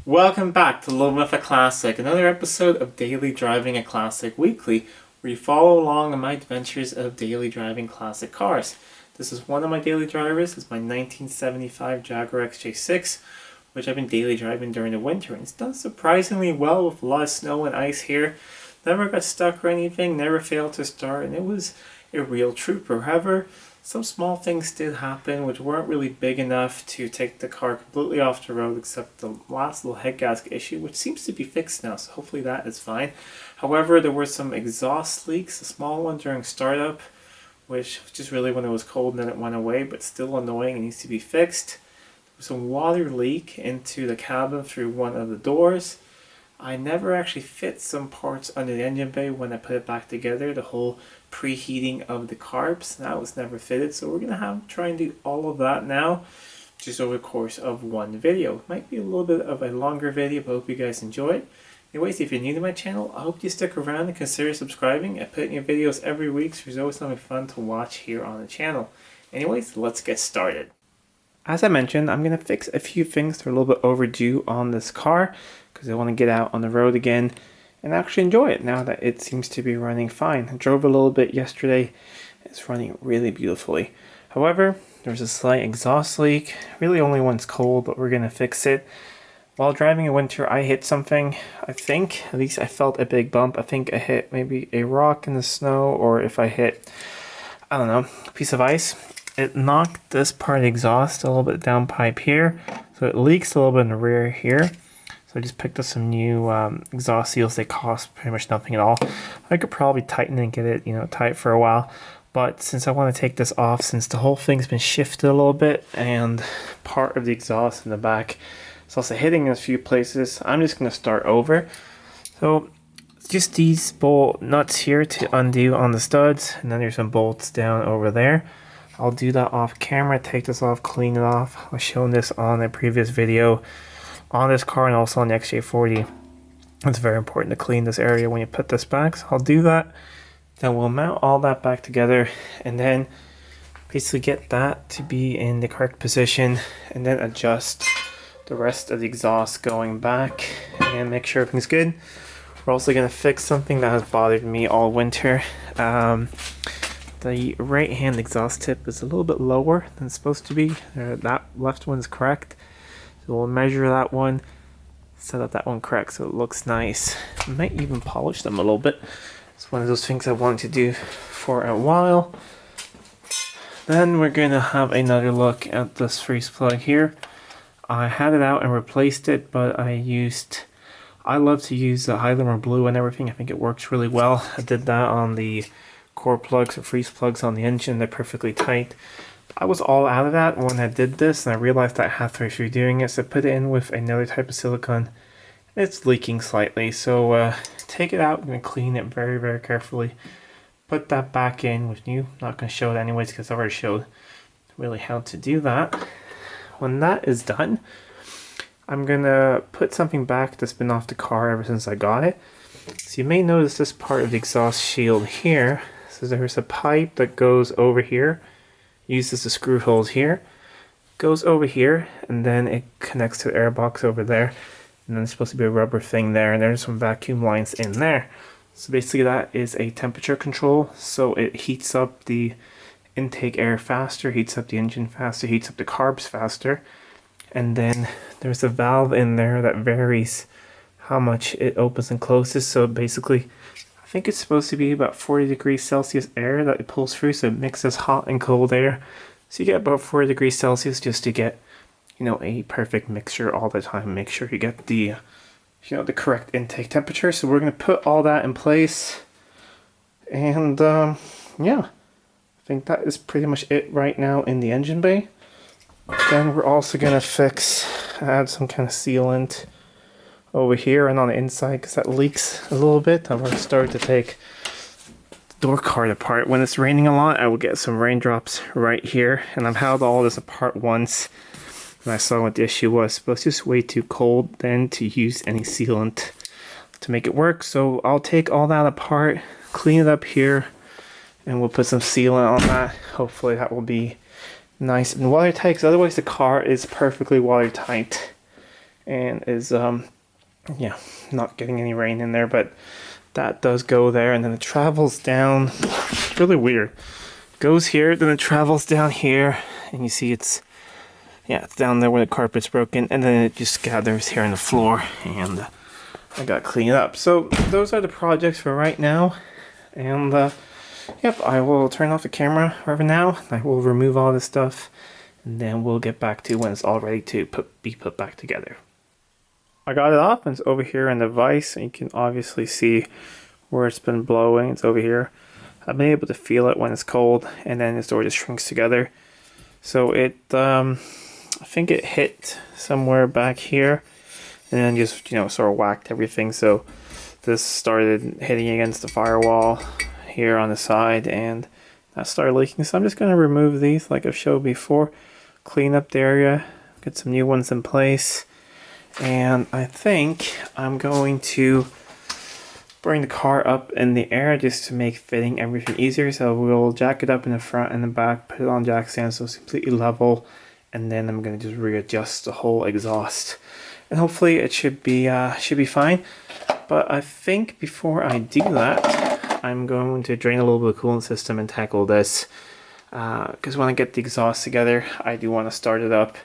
Welcome back to Living with a Classic, another episode of Daily Driving a Classic Weekly, where you follow along on my adventures of daily driving classic cars. This is one of my daily drivers. It's my 1975 Jaguar XJ6, which I've been daily driving during the winter, and it's done surprisingly well with a lot of snow and ice here. Never got stuck or anything, never failed to start, and it was a real trooper. However, some small things did happen which weren't really big enough to take the car completely off the road, except the last little head gasket issue, which seems to be fixed now, so hopefully that is fine. However, there were some exhaust leaks, a small one during startup, which was just really when it was cold and then it went away, but still annoying and needs to be fixed. There was some water leak into the cabin through one of the doors. I never actually fit some parts under the engine bay when I put it back together. The whole preheating of the carbs, that was never fitted. So we're going to try and do all of that now, just over the course of one video. It might be a little bit of a longer video, but I hope you guys enjoy it. Anyways, if you're new to my channel, I hope you stick around and consider subscribing. I put new videos every week, so there's always something fun to watch here on the channel. Anyways, let's get started. As I mentioned, I'm going to fix a few things that are a little bit overdue on this car, because I want to get out on the road again and actually enjoy it now that it seems to be running fine. I drove a little bit yesterday. It's running really beautifully. However, there's a slight exhaust leak. Really only when it's cold, but we're going to fix it. While driving in winter, I hit something. I think, at least I felt a big bump. I think I hit maybe a rock in the snow, or if I hit, I don't know, a piece of ice. It knocked this part of the exhaust a little bit down pipe here. So it leaks a little bit in the rear here. So I just picked up some new exhaust seals. They cost pretty much nothing at all. I could probably tighten and get it, tight for a while. But since I want to take this off, since the whole thing's been shifted a little bit and part of the exhaust in the back is also hitting in a few places, I'm just going to start over. So just these bolt nuts here to undo on the studs, and then there's some bolts down over there. I'll do that off camera, take this off, clean it off. I've shown this on a previous video on this car and also on the XJ40. It's very important to clean this area when you put this back, so I'll do that. Then we'll mount all that back together and then basically get that to be in the correct position, and then adjust the rest of the exhaust going back and make sure everything's good. We're also going to fix something that has bothered me all winter. The right hand exhaust tip is a little bit lower than it's supposed to be. That left one's correct. So we'll measure that one, set up that one correct so it looks nice. I might even polish them a little bit. It's one of those things I wanted to do for a while. Then we're going to have another look at this freeze plug here. I had it out and replaced it, but I love to use the Hylimer blue and everything. I think it works really well. I did that on the core plugs or freeze plugs on the engine. They're perfectly tight. I was all out of that when I did this, and I realized that halfway through doing it, so I put it in with another type of silicone. It's leaking slightly, so take it out. I'm going to clean it very, very carefully. Put that back in with new. Not going to show it anyways because I've already showed really how to do that. When that is done, I'm going to put something back that's been off the car ever since I got it. So you may notice this part of the exhaust shield here. So there's a pipe that goes over here, uses the screw holes here, goes over here, and then it connects to the air box over there. And then there's supposed to be a rubber thing there, and there's some vacuum lines in there. So basically that is a temperature control, so it heats up the intake air faster, heats up the engine faster, heats up the carbs faster. And then there's a valve in there that varies how much it opens and closes. So basically, I think it's supposed to be about 40 degrees Celsius air that it pulls through, so it mixes hot and cold air. So you get about 40 degrees Celsius just to get, a perfect mixture all the time. Make sure you get the, the correct intake temperature. So we're going to put all that in place. And yeah, I think that is pretty much it right now in the engine bay. Then we're also going to add some kind of sealant over here and on the inside, because that leaks a little bit. I'm going to start to take the door card apart. When it's raining a lot, I will get some raindrops right here, and I've held all this apart once and I saw what the issue was, but it's just way too cold then to use any sealant to make it work. So I'll take all that apart, clean it up here, and we'll put some sealant on that. Hopefully that will be nice and watertight, because otherwise the car is perfectly watertight and is yeah, not getting any rain in there, but that does go there, and then it travels down. It's really weird. Goes here, then it travels down here, and you see it's down there where the carpet's broken, and then it just gathers here on the floor, and I gotta clean it up. So those are the projects for right now, and yep, I will turn off the camera right now. I will remove all this stuff, and then we'll get back to when it's all ready to be put back together. I got it off, and it's over here in the vise, and you can obviously see where it's been blowing. It's over here. I've been able to feel it when it's cold, and then it sort of shrinks together. So it, I think it hit somewhere back here, and then just, you know, sort of whacked everything. So this started hitting against the firewall here on the side, and that started leaking. So I'm just going to remove these like I've showed before, clean up the area, get some new ones in place, and I think I'm going to bring the car up in the air just to make fitting everything easier. So we'll jack it up in the front and the back, put it on jack stand so it's completely level, and then I'm going to just readjust the whole exhaust, and hopefully it should be fine. But I think before I do that, I'm going to drain a little bit of the coolant system and tackle this, because when I get the exhaust together, I do want to start it up.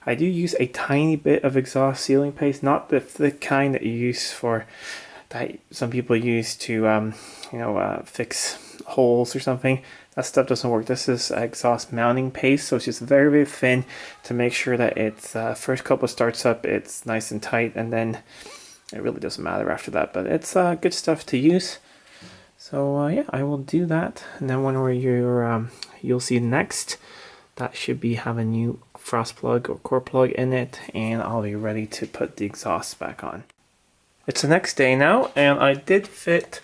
I do use a tiny bit of exhaust sealing paste, not the thick kind that you use for, that some people use to fix holes or something. That stuff doesn't work. This is exhaust mounting paste, so it's just very, very thin to make sure that it's first couple starts up, it's nice and tight, and then it really doesn't matter after that. But it's good stuff to use. So yeah, I will do that, and then when you'll see next, that should have a new frost plug or core plug in it, and I'll be ready to put the exhaust back on. It's the next day now, and I did fit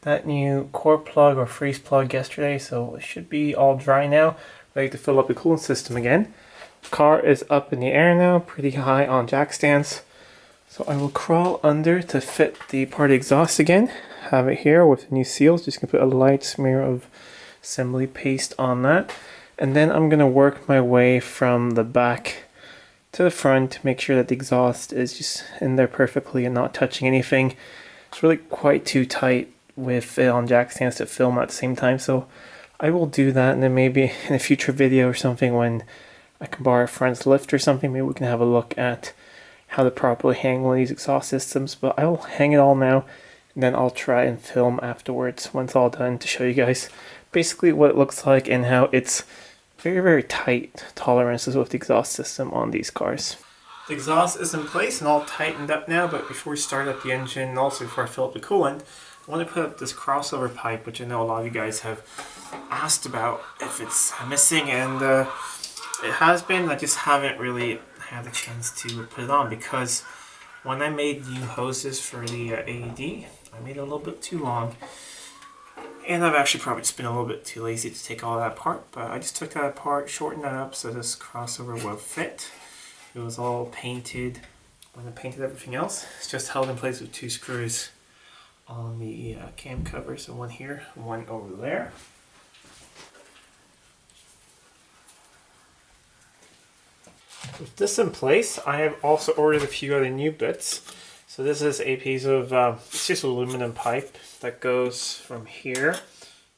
that new core plug or freeze plug yesterday, so it should be all dry now, ready to fill up the coolant system again. The car is up in the air now, pretty high on jack stands. So I will crawl under to fit the part exhaust again. Have it here with the new seals. Just gonna put a light smear of assembly paste on that. And then I'm gonna work my way from the back to the front to make sure that the exhaust is just in there perfectly and not touching anything. It's really quite too tight with it on jack stands to film at the same time. So I will do that, and then maybe in a future video or something, when I can borrow a friend's lift or something, maybe we can have a look at how to properly hang one of these exhaust systems. But I will hang it all now, and then I'll try and film afterwards when it's all done to show you guys basically what it looks like and how it's very, very tight tolerances with the exhaust system on these cars. The exhaust is in place and all tightened up now, but before we start up the engine, and also before I fill up the coolant, I want to put up this crossover pipe, which I know a lot of you guys have asked about if it's missing, and it has been. I just haven't really had a chance to put it on, because when I made new hoses for the AED, I made it a little bit too long. And I've actually probably just been a little bit too lazy to take all that apart, but I just took that apart, shortened that up so this crossover will fit. It was all painted when I painted everything else. It's just held in place with 2 screws on the cam cover, so one here, one over there. With this in place, I have also ordered a few other new bits. So this is a piece of, it's just aluminum pipe that goes from here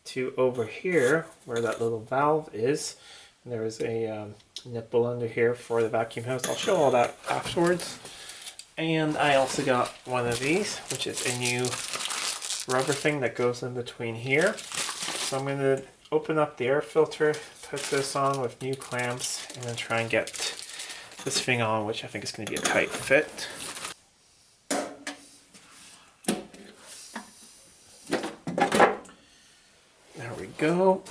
to over here where that little valve is. And there is a nipple under here for the vacuum hose. I'll show all that afterwards. And I also got one of these, which is a new rubber thing that goes in between here. So I'm going to open up the air filter, put this on with new clamps, and then try and get this thing on, which I think is going to be a tight fit. There we go.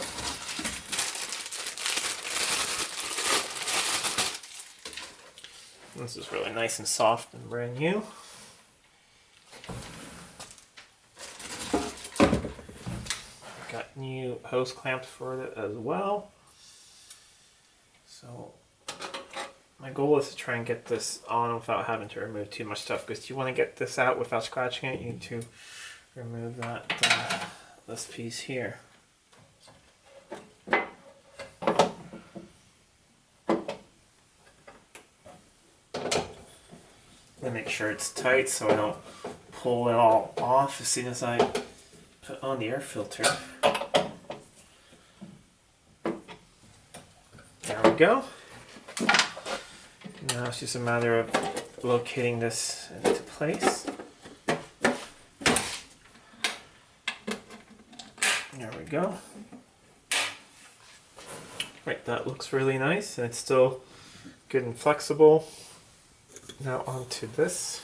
This is really nice and soft and brand new. Got new hose clamps for it as well. So my goal is to try and get this on without having to remove too much stuff, because you want to get this out without scratching it, you need to remove that this piece here. make sure it's tight so I don't pull it all off as soon as I put on the air filter. There we go. Now it's just a matter of locating this into place. There we go. Right, that looks really nice and it's still good and flexible. Now onto this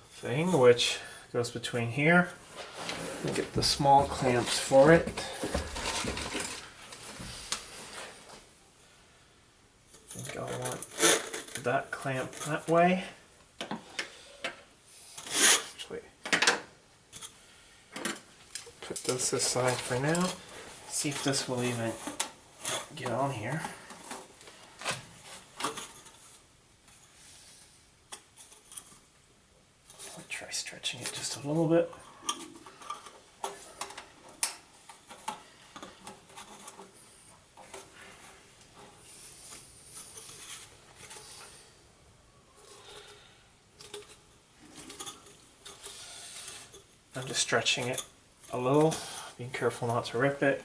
thing, which goes between here. Get the small clamps for it. I think I want that clamp that way. Actually, put this aside for now. See if this will even get on here. I'll try stretching it just a little bit. I'm just stretching it a little, being careful not to rip it.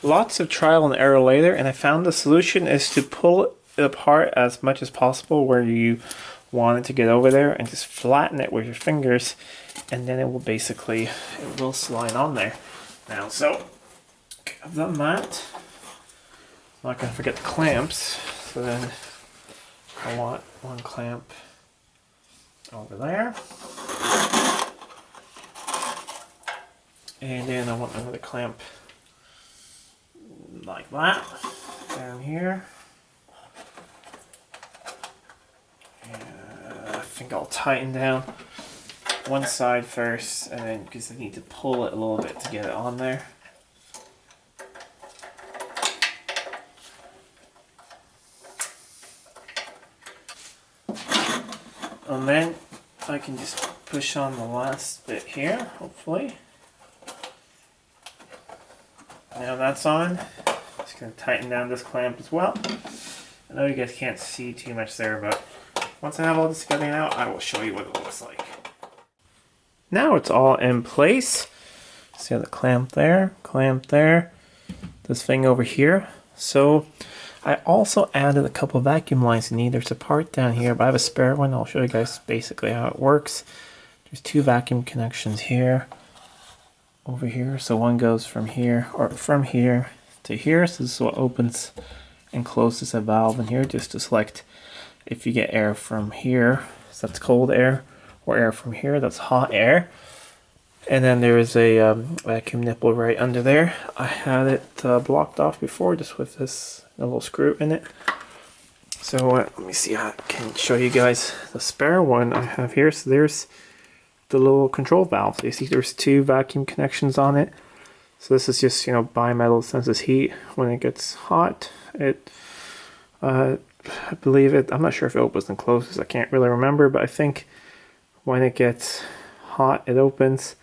Lots of trial and error later, and I found the solution is to pull it apart as much as possible where you want it to get over there and just flatten it with your fingers, and then it will basically, it will slide on there. Now, so I've done that. I'm not going to forget the clamps, so then I want one clamp over there, and then I want another clamp like that down here. And I think I'll tighten down one side first, and then because I need to pull it a little bit to get it on there. And then I can just push on the last bit here, hopefully. Now that's on. Just going to tighten down this clamp as well. I know you guys can't see too much there, but once I have all this together now, I will show you what it looks like. Now it's all in place. See the clamp there, this thing over here. So I also added a couple vacuum lines in need. There's a part down here, but I have a spare one. I'll show you guys basically how it works. There's two vacuum connections here, over here. So one goes from here, or from here to here. So this is what opens and closes a valve in here, just to select if you get air from here, so that's cold air, or air from here, that's hot air. And then there is a vacuum nipple right under there. I had it blocked off before, just with this little screw in it. So let me see how I can show you guys the spare one I have here. So there's the little control valve. So you see there's two vacuum connections on it. So this is just, bimetal, senses heat. When it gets hot, it, I believe it, I'm not sure if it opens and closes, I can't really remember, but I think when it gets hot, it opens,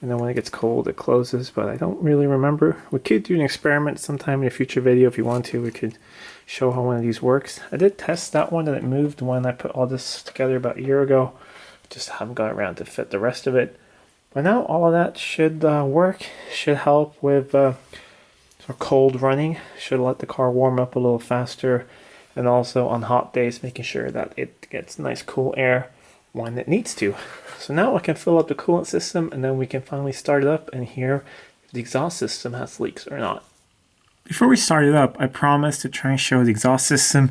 and then when it gets cold, it closes, but I don't really remember. We could do an experiment sometime in a future video if you want to. We could show how one of these works. I did test that one, and it moved when I put all this together about a year ago. Just haven't got around to fit the rest of it. But now all of that should work, should help with cold running, should let the car warm up a little faster, and also on hot days making sure that it gets nice cool air when it needs to. So now I can fill up the coolant system, and then we can finally start it up and hear if the exhaust system has leaks or not. Before we start it up, I promised to try and show the exhaust system.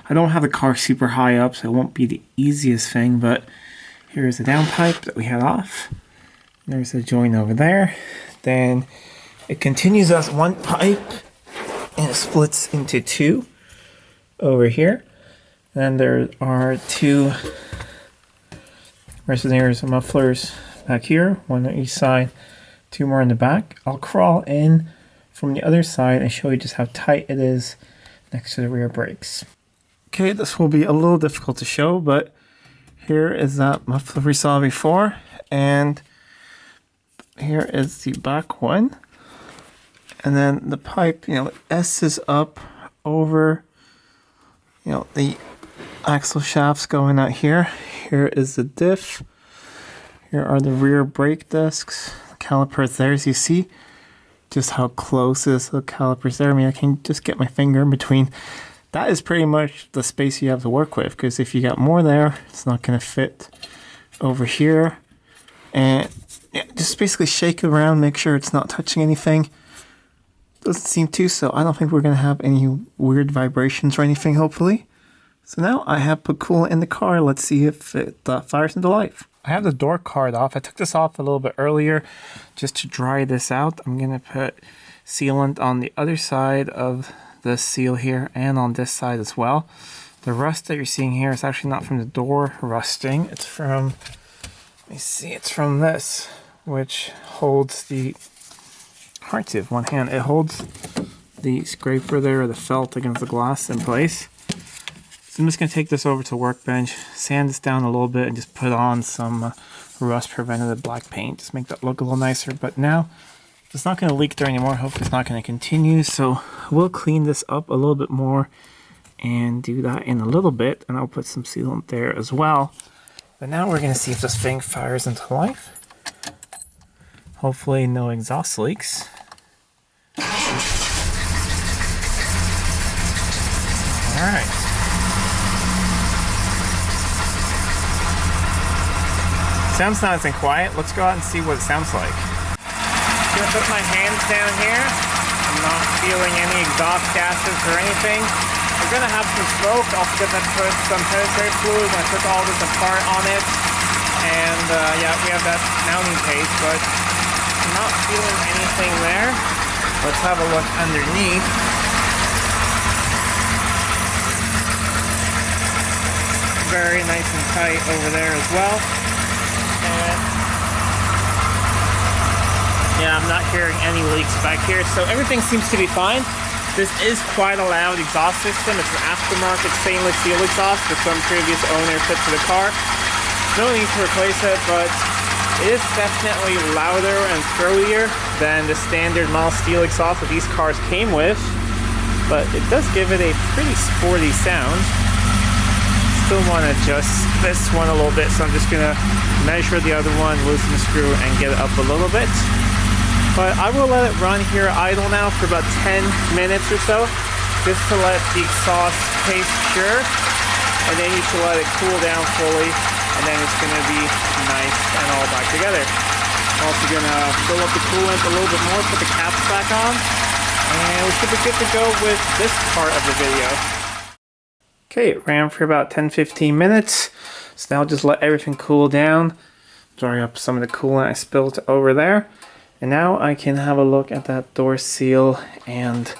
I don't have the car super high up, so it won't be the easiest thing, but here's the downpipe that we had off. There's a joint over there. Then it continues as one pipe, and it splits into two over here. Then there are two resonators and mufflers back here, one on each side, two more in the back. I'll crawl in from the other side and show you just how tight it is next to the rear brakes. Okay, this will be a little difficult to show, but here is that muffler we saw before, and here is the back one. And then the pipe, S is up over, the axle shafts going out here. Here is the diff. Here are the rear brake discs. The calipers there, as you see just how close is the calipers there. I mean, I can just get my finger in between. That is pretty much the space you have to work with, because if you got more there, it's not going to fit over here. And yeah, just basically shake it around, make sure it's not touching anything. Doesn't seem to, so I don't think we're going to have any weird vibrations or anything, hopefully. So now I have put coolant in the car. Let's see if it fires into life. I have the door card off. I took this off a little bit earlier just to dry this out. I'm going to put sealant on the other side of the seal here and on this side as well. The rust that you're seeing here is actually not from the door rusting. It's from, let me see, it's from this, which holds the, hard to have one hand, it holds the scraper there, or the felt against the glass in place. So I'm just going to take this over to the workbench, sand this down a little bit, and just put on some rust preventative black paint. Just make that look a little nicer. But now it's not going to leak there anymore. Hopefully it's not going to continue. So we'll clean this up a little bit more and do that in a little bit. And I'll put some sealant there as well. But now we're going to see if this thing fires into life. Hopefully no exhaust leaks. Alright. Sounds nice and quiet. Let's go out and see what it sounds like. I'm gonna put my hands down here. I'm not feeling any exhaust gases or anything. We're gonna have some smoke. Also gonna put some penetrator fluid when I put all this apart on it. And yeah, we have that mounting paste, but I'm not feeling anything there. Let's have a look underneath. Very nice and tight over there as well. And yeah, I'm not hearing any leaks back here, so everything seems to be fine. This is quite a loud exhaust system. It's an aftermarket stainless steel exhaust that some previous owner put to the car. No need to replace it, but it is definitely louder and throatier than the standard mild steel exhaust that these cars came with, but it does give it a pretty sporty sound. Still want to adjust this one a little bit, so I'm just going to measure the other one, loosen the screw, and get it up a little bit. But I will let it run here idle now for about 10 minutes or so, just to let the exhaust paste cure, and then you can let it cool down fully, and then it's going to be nice and all back together. I'm also going to fill up the coolant a little bit more, put the caps back on, and we should be good to go with this part of the video. Okay, it ran for about 10-15 minutes, so now I'll just let everything cool down, dry up some of the coolant I spilled over there, and now I can have a look at that door seal and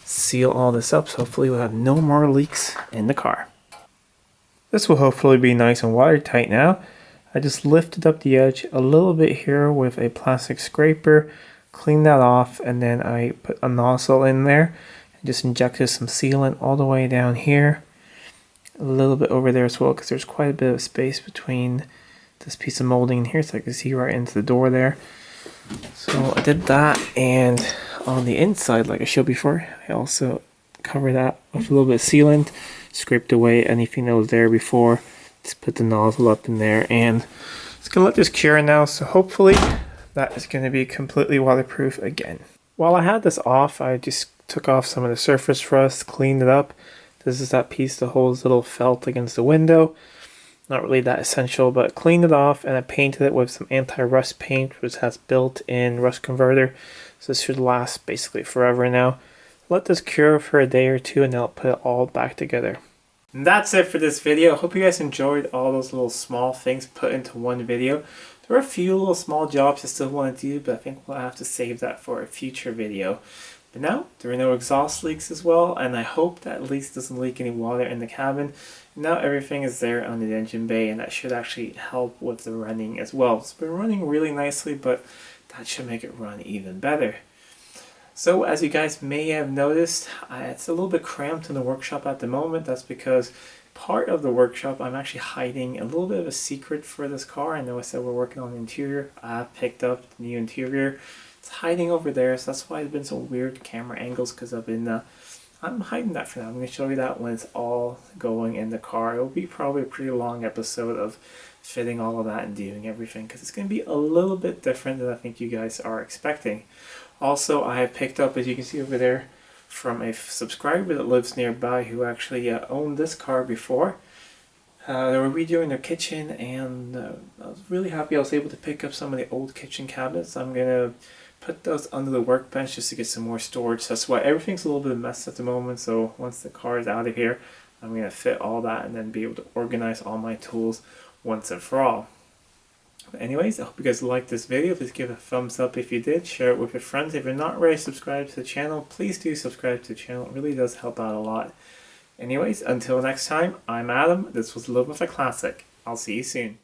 seal all this up, so hopefully we'll have no more leaks in the car. This will hopefully be nice and watertight now. I just lifted up the edge a little bit here with a plastic scraper, cleaned that off, and then I put a nozzle in there and just injected some sealant all the way down here. A little bit over there as well, because there's quite a bit of space between this piece of molding in here, so I can see right into the door there. So I did that, and on the inside, like I showed before, I also covered that with a little bit of sealant, scraped away anything that was there before, just put the nozzle up in there, and it's gonna let this cure now, so hopefully that is going to be completely waterproof again. While I had this off, I just took off some of the surface rust, cleaned it up. This is that piece that holds little felt against the window. Not really that essential, but cleaned it off, and I painted it with some anti-rust paint, which has built-in rust converter. So this should last basically forever now. Let this cure for a day or two, and then I'll put it all back together. And that's it for this video. Hope you guys enjoyed all those little small things put into one video. There were a few little small jobs I still want to do, but I think we'll have to save that for a future video. But now, there are no exhaust leaks as well, and I hope that at least doesn't leak any water in the cabin. Now everything is there on the engine bay, and that should actually help with the running as well. It's been running really nicely, but that should make it run even better. So as you guys may have noticed, it's a little bit cramped in the workshop at the moment. That's because part of the workshop, I'm actually hiding a little bit of a secret for this car. I know I said we're working on the interior. I have picked up the new interior. It's hiding over there, so that's why it's been so weird camera angles, because I'm hiding that for now. I'm going to show you that when it's all going in the car. It'll be probably a pretty long episode of fitting all of that and doing everything, because it's going to be a little bit different than I think you guys are expecting. Also, I have picked up, as you can see over there, from a subscriber that lives nearby who actually owned this car before. They were redoing their kitchen, and I was really happy I was able to pick up some of the old kitchen cabinets. I'm going to put those under the workbench just to get some more storage. That's why everything's a little bit of a mess at the moment, so once the car is out of here, I'm going to fit all that and then be able to organize all my tools once and for all. But anyways, I hope you guys liked this video. Please give it a thumbs up if you did. Share it with your friends. If you're not already subscribed to the channel, please do subscribe to the channel. It really does help out a lot. Anyways, until next time, I'm Adam. This was Living with a Classic. I'll see you soon.